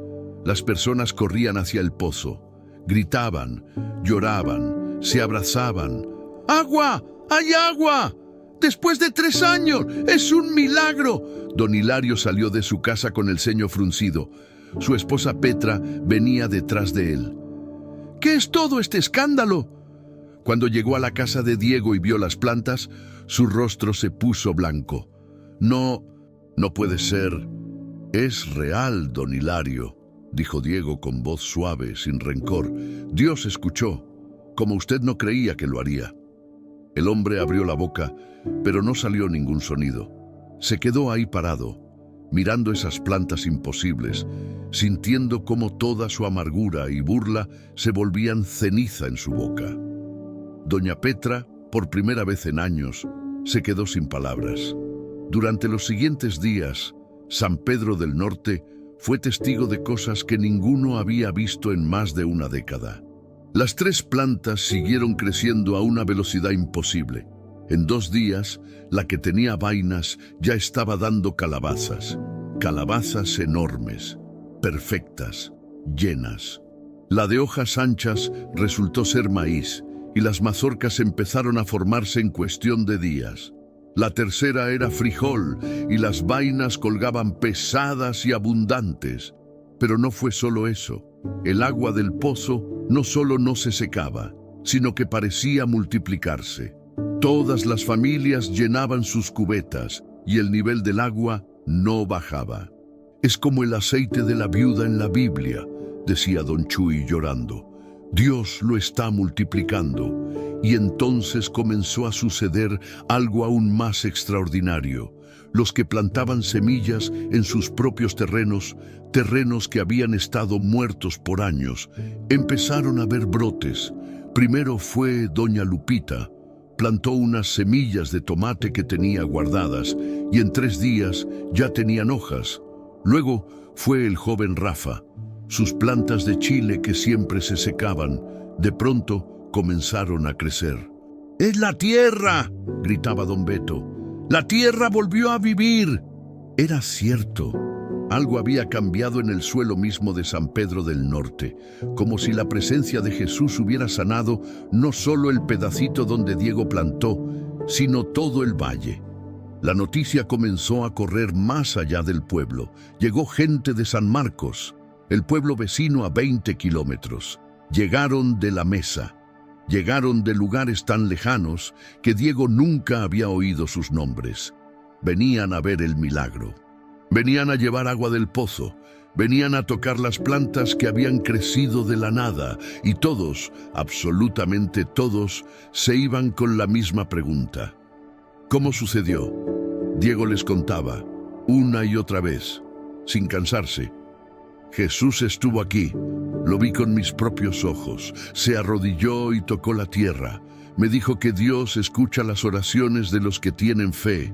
Las personas corrían hacia el pozo. Gritaban, lloraban, se abrazaban. «¡Agua! ¡Hay agua! ¡Después de 3 años! ¡Es un milagro!». Don Hilario salió de su casa con el ceño fruncido. Su esposa Petra venía detrás de él. «¿Qué es todo este escándalo?». Cuando llegó a la casa de Diego y vio las plantas, su rostro se puso blanco. No puede ser. «Es real, don Hilario», dijo Diego con voz suave, sin rencor. «Dios escuchó, como usted no creía que lo haría». El hombre abrió la boca, pero no salió ningún sonido. Se quedó ahí parado, mirando esas plantas imposibles, sintiendo cómo toda su amargura y burla se volvían ceniza en su boca. Doña Petra, por primera vez en años, se quedó sin palabras. Durante los siguientes días, San Pedro del Norte fue testigo de cosas que ninguno había visto en más de una década. Las 3 plantas siguieron creciendo a una velocidad imposible. En 2 días, la que tenía vainas ya estaba dando calabazas. Calabazas enormes, perfectas, llenas. La de hojas anchas resultó ser maíz, y las mazorcas empezaron a formarse en cuestión de días. La tercera era frijol, y las vainas colgaban pesadas y abundantes. Pero no fue solo eso. El agua del pozo no solo no se secaba, sino que parecía multiplicarse. Todas las familias llenaban sus cubetas, y el nivel del agua no bajaba. «Es como el aceite de la viuda en la Biblia», decía don Chuy llorando. «Dios lo está multiplicando». Y entonces comenzó a suceder algo aún más extraordinario. Los que plantaban semillas en sus propios terrenos que habían estado muertos por años, empezaron a ver brotes. Primero fue doña Lupita. Plantó unas semillas de tomate que tenía guardadas y en 3 días ya tenían hojas. Luego fue el joven Rafa. Sus plantas de chile que siempre se secaban, de pronto comenzaron a crecer. «¡Es la tierra!», gritaba don Beto. «¡La tierra volvió a vivir!». Era cierto. Algo había cambiado en el suelo mismo de San Pedro del Norte, como si la presencia de Jesús hubiera sanado no solo el pedacito donde Diego plantó, sino todo el valle. La noticia comenzó a correr más allá del pueblo. Llegó gente de San Marcos, el pueblo vecino a 20 kilómetros. Llegaron de La Mesa. Llegaron de lugares tan lejanos que Diego nunca había oído sus nombres. Venían a ver el milagro. Venían a llevar agua del pozo. Venían a tocar las plantas que habían crecido de la nada. Y todos, absolutamente todos, se iban con la misma pregunta. ¿Cómo sucedió? Diego les contaba, una y otra vez, sin cansarse. Jesús estuvo aquí. Lo vi con mis propios ojos. Se arrodilló y tocó la tierra. Me dijo que Dios escucha las oraciones de los que tienen fe.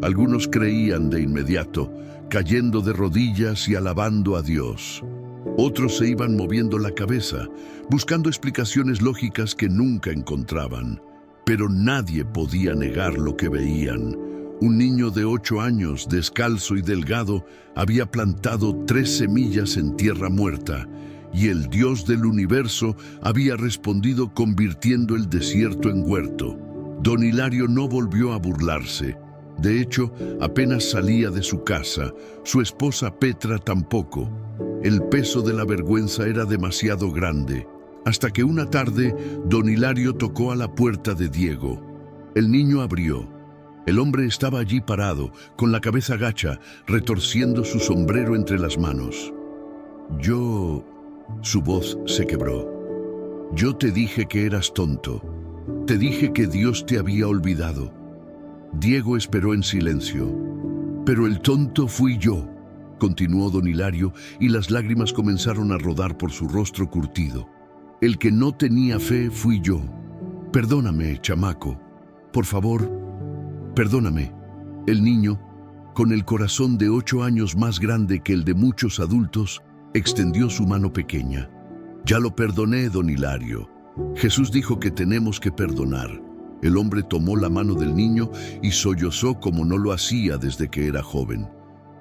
Algunos creían de inmediato, cayendo de rodillas y alabando a Dios. Otros se iban moviendo la cabeza, buscando explicaciones lógicas que nunca encontraban. Pero nadie podía negar lo que veían. Un niño de 8 años, descalzo y delgado, había plantado 3 semillas en tierra muerta, y el Dios del universo había respondido convirtiendo el desierto en huerto. Don Hilario no volvió a burlarse. De hecho, apenas salía de su casa. Su esposa Petra tampoco. El peso de la vergüenza era demasiado grande. Hasta que una tarde, don Hilario tocó a la puerta de Diego. El niño abrió. El hombre estaba allí parado, con la cabeza gacha, retorciendo su sombrero entre las manos. Su voz se quebró. Yo te dije que eras tonto. Te dije que Dios te había olvidado. Diego esperó en silencio. Pero el tonto fui yo, continuó don Hilario, y las lágrimas comenzaron a rodar por su rostro curtido. El que no tenía fe fui yo. Perdóname, chamaco. Por favor, perdóname. El niño, con el corazón de 8 años más grande que el de muchos adultos, extendió su mano pequeña. Ya lo perdoné, don Hilario. Jesús dijo que tenemos que perdonar. El hombre tomó la mano del niño y sollozó como no lo hacía desde que era joven.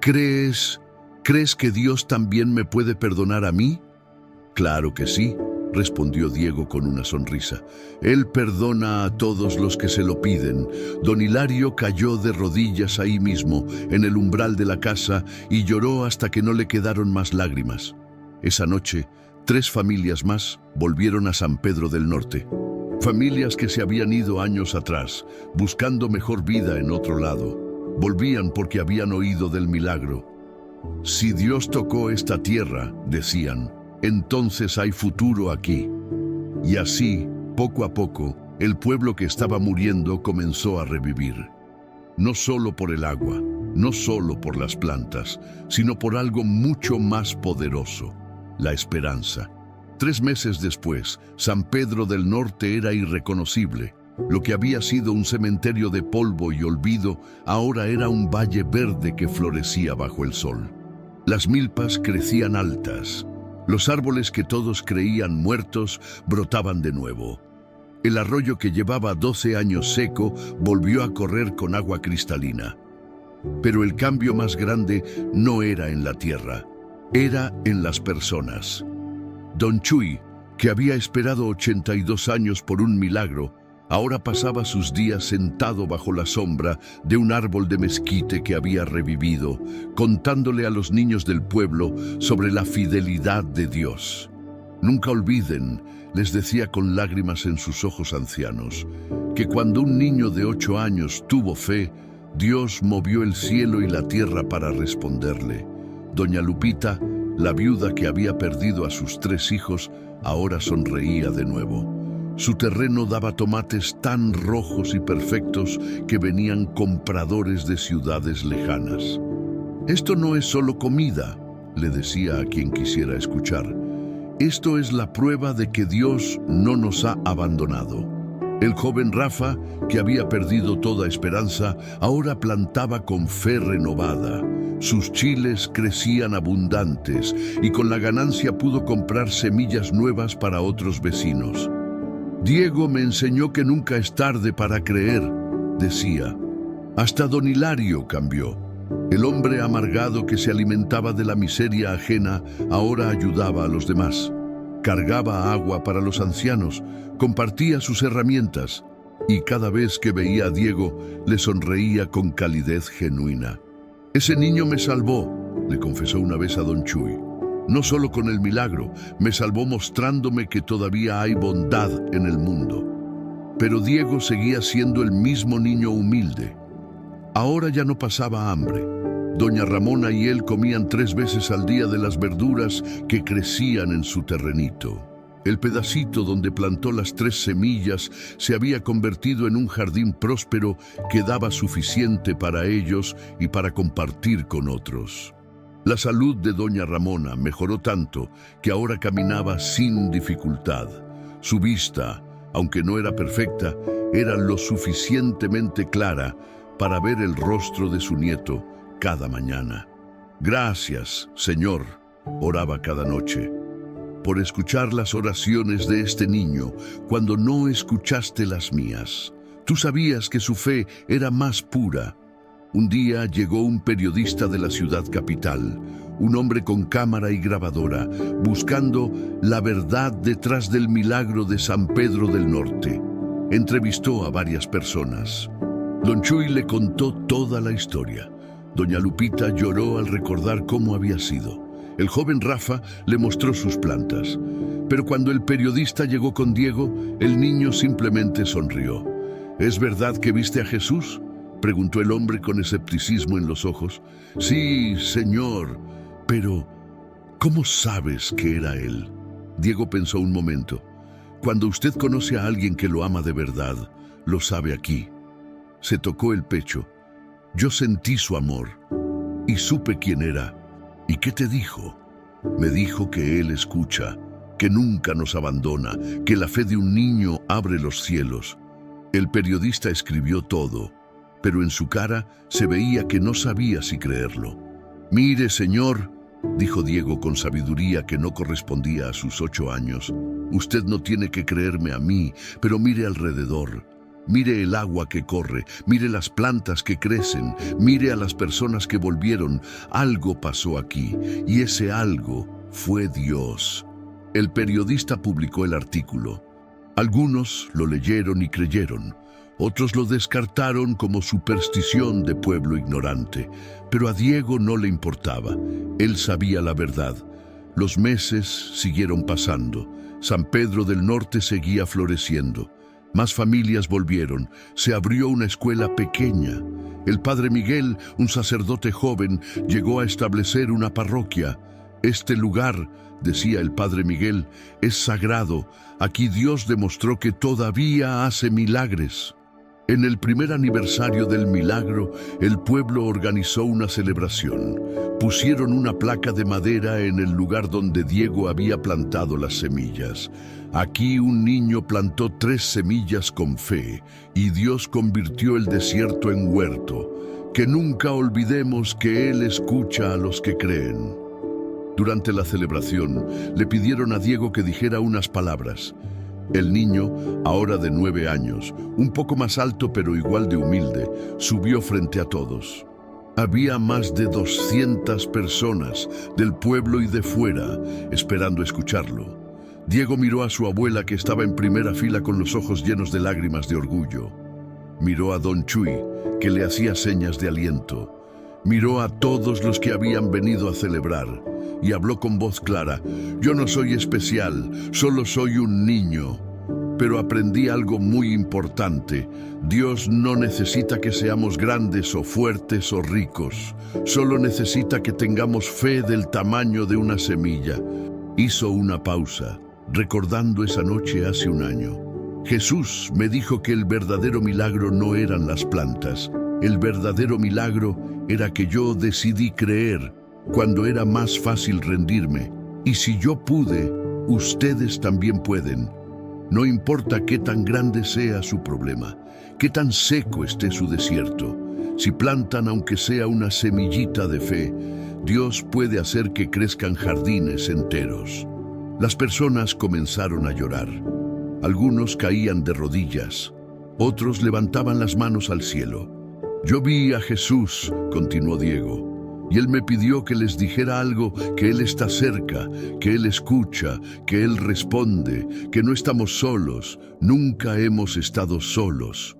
¿Crees que Dios también me puede perdonar a mí? Claro que sí, respondió Diego con una sonrisa. Él perdona a todos los que se lo piden. Don Hilario cayó de rodillas ahí mismo, en el umbral de la casa, y lloró hasta que no le quedaron más lágrimas. Esa noche, 3 familias más volvieron a San Pedro del Norte. Familias que se habían ido años atrás, buscando mejor vida en otro lado. Volvían porque habían oído del milagro. Si Dios tocó esta tierra, decían, entonces hay futuro aquí. Y así, poco a poco, el pueblo que estaba muriendo comenzó a revivir. No solo por el agua, no solo por las plantas, sino por algo mucho más poderoso, la esperanza. 3 meses después, San Pedro del Norte era irreconocible. Lo que había sido un cementerio de polvo y olvido, ahora era un valle verde que florecía bajo el sol. Las milpas crecían altas. Los árboles que todos creían muertos brotaban de nuevo. El arroyo que llevaba 12 años seco volvió a correr con agua cristalina. Pero el cambio más grande no era en la tierra, era en las personas. Don Chuy, que había esperado 82 años por un milagro, ahora pasaba sus días sentado bajo la sombra de un árbol de mezquite que había revivido, contándole a los niños del pueblo sobre la fidelidad de Dios. Nunca olviden, les decía con lágrimas en sus ojos ancianos, que cuando un niño de 8 años tuvo fe, Dios movió el cielo y la tierra para responderle. Doña Lupita, la viuda que había perdido a sus 3 hijos, ahora sonreía de nuevo. Su terreno daba tomates tan rojos y perfectos que venían compradores de ciudades lejanas. Esto no es solo comida, le decía a quien quisiera escuchar. Esto es la prueba de que Dios no nos ha abandonado. El joven Rafa, que había perdido toda esperanza, ahora plantaba con fe renovada. Sus chiles crecían abundantes y con la ganancia pudo comprar semillas nuevas para otros vecinos. Diego me enseñó que nunca es tarde para creer, decía. Hasta don Hilario cambió. El hombre amargado que se alimentaba de la miseria ajena ahora ayudaba a los demás. Cargaba agua para los ancianos, compartía sus herramientas y cada vez que veía a Diego le sonreía con calidez genuina. Ese niño me salvó, le confesó una vez a don Chuy. No solo con el milagro, me salvó mostrándome que todavía hay bondad en el mundo. Pero Diego seguía siendo el mismo niño humilde. Ahora ya no pasaba hambre. Doña Ramona y él comían 3 veces al día de las verduras que crecían en su terrenito. El pedacito donde plantó las 3 semillas se había convertido en un jardín próspero que daba suficiente para ellos y para compartir con otros. La salud de doña Ramona mejoró tanto que ahora caminaba sin dificultad. Su vista, aunque no era perfecta, era lo suficientemente clara para ver el rostro de su nieto cada mañana. Gracias, Señor, oraba cada noche, por escuchar las oraciones de este niño cuando no escuchaste las mías. Tú sabías que su fe era más pura. Un día llegó un periodista de la ciudad capital, un hombre con cámara y grabadora, buscando la verdad detrás del milagro de San Pedro del Norte. Entrevistó a varias personas. Don Chuy le contó toda la historia. Doña Lupita lloró al recordar cómo había sido. El joven Rafa le mostró sus plantas. Pero cuando el periodista llegó con Diego, el niño simplemente sonrió. ¿Es verdad que viste a Jesús?, preguntó el hombre con escepticismo en los ojos. Sí, señor, pero ¿cómo sabes que era él? Diego pensó un momento. Cuando usted conoce a alguien que lo ama de verdad, lo sabe aquí. Se tocó el pecho. Yo sentí su amor y supe quién era. ¿Y qué te dijo? Me dijo que él escucha, que nunca nos abandona, que la fe de un niño abre los cielos. El periodista escribió todo, pero en su cara se veía que no sabía si creerlo. Mire, señor, dijo Diego con sabiduría que no correspondía a sus 8 años, usted no tiene que creerme a mí, pero mire alrededor. Mire el agua que corre, mire las plantas que crecen, mire a las personas que volvieron. Algo pasó aquí, y ese algo fue Dios. El periodista publicó el artículo. Algunos lo leyeron y creyeron. Otros lo descartaron como superstición de pueblo ignorante. Pero a Diego no le importaba. Él sabía la verdad. Los meses siguieron pasando. San Pedro del Norte seguía floreciendo. Más familias volvieron. Se abrió una escuela pequeña. El padre Miguel, un sacerdote joven, llegó a establecer una parroquia. Este lugar, decía el padre Miguel, es sagrado. Aquí Dios demostró que todavía hace milagros. En el primer aniversario del milagro, el pueblo organizó una celebración. Pusieron una placa de madera en el lugar donde Diego había plantado las semillas. Aquí un niño plantó 3 semillas con fe, y Dios convirtió el desierto en huerto. Que nunca olvidemos que Él escucha a los que creen. Durante la celebración, le pidieron a Diego que dijera unas palabras. El niño, ahora de 9 años, un poco más alto pero igual de humilde, subió frente a todos. Había más de 200 personas del pueblo y de fuera esperando escucharlo. Diego miró a su abuela que estaba en primera fila con los ojos llenos de lágrimas de orgullo. Miró a don Chuy, que le hacía señas de aliento. Miró a todos los que habían venido a celebrar y habló con voz clara. Yo no soy especial, solo soy un niño. Pero aprendí algo muy importante. Dios no necesita que seamos grandes o fuertes o ricos. Solo necesita que tengamos fe del tamaño de una semilla. Hizo una pausa, recordando esa noche hace un año. Jesús me dijo que el verdadero milagro no eran las plantas. El verdadero milagro era que yo decidí creer cuando era más fácil rendirme. Y si yo pude, ustedes también pueden. No importa qué tan grande sea su problema, qué tan seco esté su desierto. Si plantan aunque sea una semillita de fe, Dios puede hacer que crezcan jardines enteros. Las personas comenzaron a llorar. Algunos caían de rodillas, otros levantaban las manos al cielo. Yo vi a Jesús, continuó Diego, y Él me pidió que les dijera algo, que Él está cerca, que Él escucha, que Él responde, que no estamos solos, nunca hemos estado solos.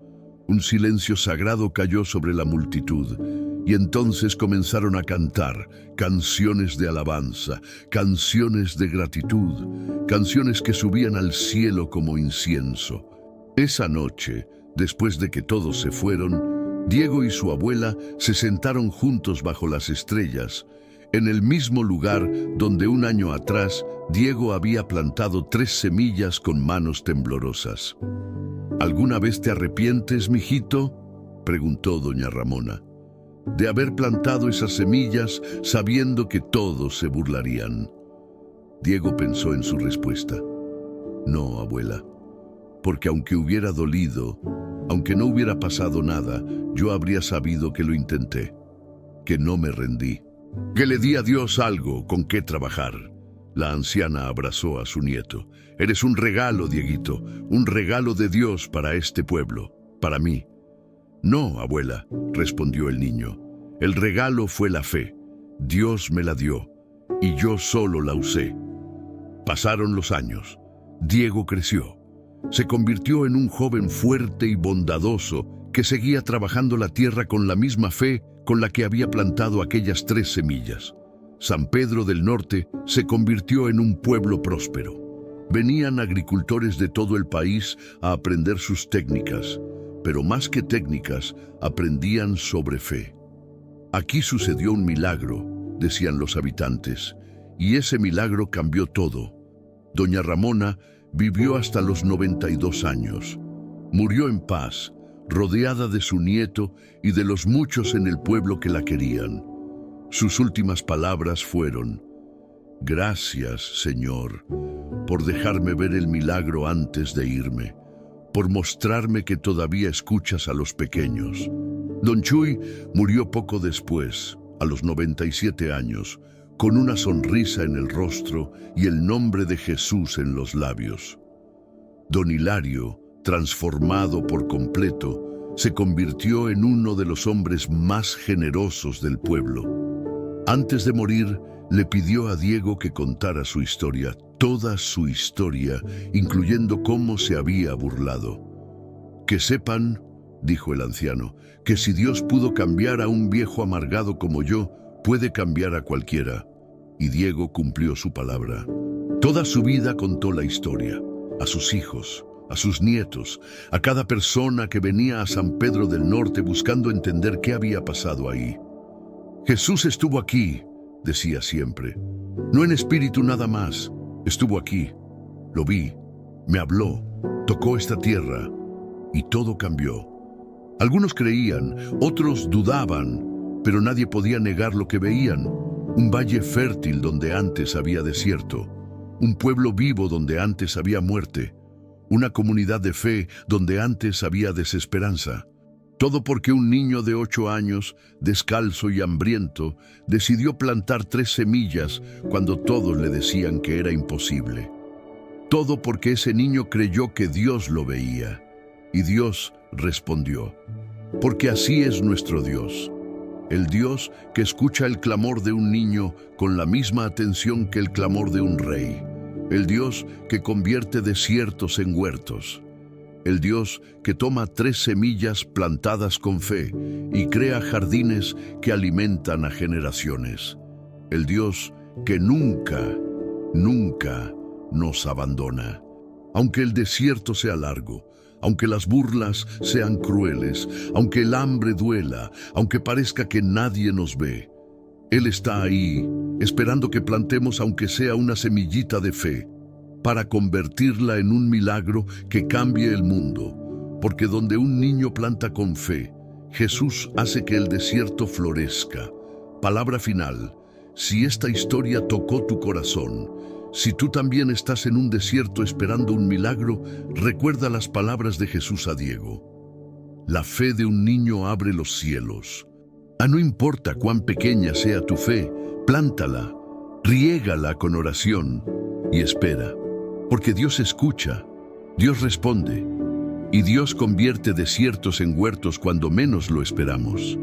Un silencio sagrado cayó sobre la multitud, y entonces comenzaron a cantar canciones de alabanza, canciones de gratitud, canciones que subían al cielo como incienso. Esa noche, después de que todos se fueron, Diego y su abuela se sentaron juntos bajo las estrellas, en el mismo lugar donde un año atrás Diego había plantado 3 semillas con manos temblorosas. ¿Alguna vez te arrepientes, mijito?, preguntó doña Ramona, de haber plantado esas semillas sabiendo que todos se burlarían. Diego pensó en su respuesta. No, abuela, porque aunque hubiera dolido, Aunque no hubiera pasado nada, yo habría sabido que lo intenté, que no me rendí, que le di a Dios algo con qué trabajar. La anciana abrazó a su nieto. Eres un regalo, Dieguito, un regalo de Dios para este pueblo, para mí. No, abuela, respondió el niño. El regalo fue la fe. Dios me la dio, y yo solo la usé. Pasaron los años. Diego creció. Se convirtió en un joven fuerte y bondadoso que seguía trabajando la tierra con la misma fe con la que había plantado aquellas 3 semillas. San Pedro del Norte se convirtió en un pueblo próspero. Venían agricultores de todo el país a aprender sus técnicas, pero más que técnicas, aprendían sobre fe. Aquí sucedió un milagro, decían los habitantes, y ese milagro cambió todo. Doña Ramona vivió hasta los 92 años. Murió en paz, rodeada de su nieto y de los muchos en el pueblo que la querían. Sus últimas palabras fueron: gracias, Señor, por dejarme ver el milagro antes de irme, por mostrarme que todavía escuchas a los pequeños. Don Chuy murió poco después, a los 97 años, con una sonrisa en el rostro y el nombre de Jesús en los labios. Don Hilario, transformado por completo, se convirtió en uno de los hombres más generosos del pueblo. Antes de morir, le pidió a Diego que contara su historia, toda su historia, incluyendo cómo se había burlado. Que sepan, dijo el anciano, que si Dios pudo cambiar a un viejo amargado como yo, puede cambiar a cualquiera. Y Diego cumplió su palabra. Toda su vida contó la historia, a sus hijos, a sus nietos, a cada persona que venía a San Pedro del Norte buscando entender qué había pasado ahí. Jesús estuvo aquí, decía siempre. No en espíritu nada más, estuvo aquí. Lo vi, me habló, tocó esta tierra y todo cambió. Algunos creían, otros dudaban, pero nadie podía negar lo que veían. Un valle fértil donde antes había desierto, un pueblo vivo donde antes había muerte, una comunidad de fe donde antes había desesperanza. Todo porque un niño de 8 años, descalzo y hambriento, decidió plantar 3 semillas cuando todos le decían que era imposible. Todo porque ese niño creyó que Dios lo veía. Y Dios respondió. Porque así es nuestro Dios. El Dios que escucha el clamor de un niño con la misma atención que el clamor de un rey. El Dios que convierte desiertos en huertos. El Dios que toma 3 semillas plantadas con fe y crea jardines que alimentan a generaciones. El Dios que nunca, nunca nos abandona. Aunque el desierto sea largo, aunque las burlas sean crueles, aunque el hambre duela, aunque parezca que nadie nos ve, Él está ahí, esperando que plantemos aunque sea una semillita de fe, para convertirla en un milagro que cambie el mundo. Porque donde un niño planta con fe, Jesús hace que el desierto florezca. Palabra final. Si esta historia tocó tu corazón, si tú también estás en un desierto esperando un milagro, recuerda las palabras de Jesús a Diego. La fe de un niño abre los cielos. No importa cuán pequeña sea tu fe, plántala, riégala con oración y espera. Porque Dios escucha, Dios responde, y Dios convierte desiertos en huertos cuando menos lo esperamos.